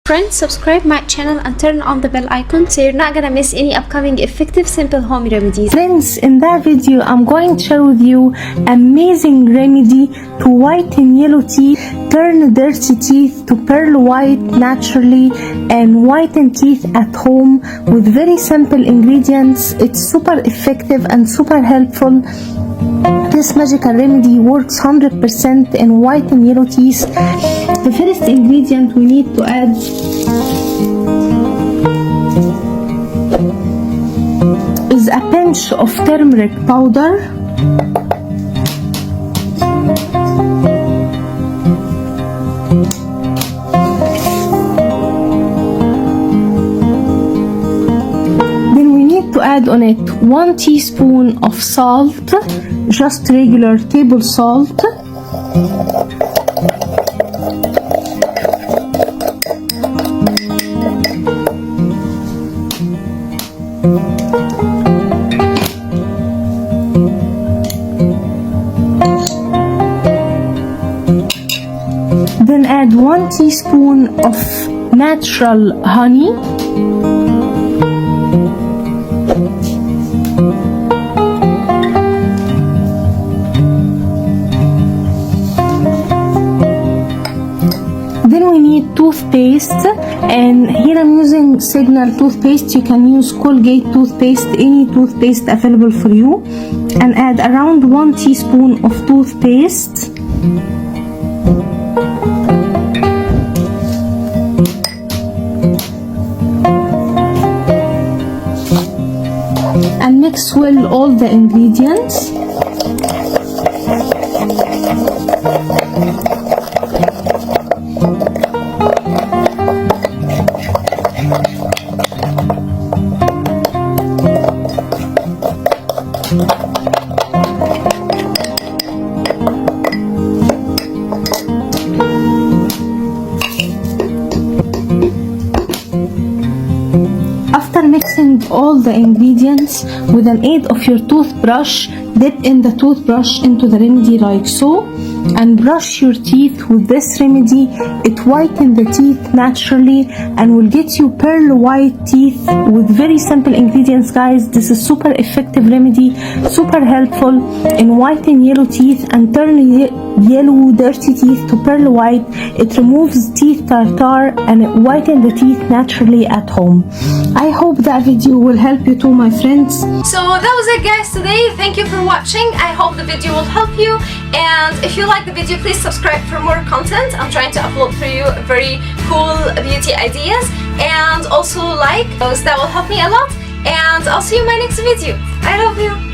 Friends, subscribe my channel and turn on the bell icon so you're not gonna miss any upcoming effective simple home remedies. Friends, in that video I'm going to share with you amazing remedy to whiten yellow teeth, turn dirty teeth to pearl white naturally, and whiten teeth at home with very simple ingredients. It's super effective and super helpful. This magical remedy works 100% in white and yellow teeth. The first ingredient we need to add is a pinch of turmeric powder, then we need to add on it 1 teaspoon of salt, just regular table salt, then add 1 teaspoon of natural honey, then we need toothpaste, and here I'm using Signal toothpaste. You can use Colgate toothpaste, any toothpaste available for you, and add around 1 teaspoon of toothpaste. And mix well all the ingredients. After mixing all the ingredients, with an aid of your toothbrush, dip in the toothbrush into the remedy like so, and brush your teeth with this remedy. It whitens the teeth naturally and will get you pearl white teeth with very simple ingredients, guys. This is super effective remedy, super helpful in whitening yellow teeth and turning yellow dirty teeth to pearl white. It removes teeth tartar and it whitens the teeth naturally at home. I hope that video will help you too, my friends. So that was it, guys, today. Thank you for watching. I hope the video will help you, and if you like the video, please subscribe for more content. I'm trying to upload for you very cool beauty ideas, and also like those. That will help me a lot, and I'll see you in my next video. I love you.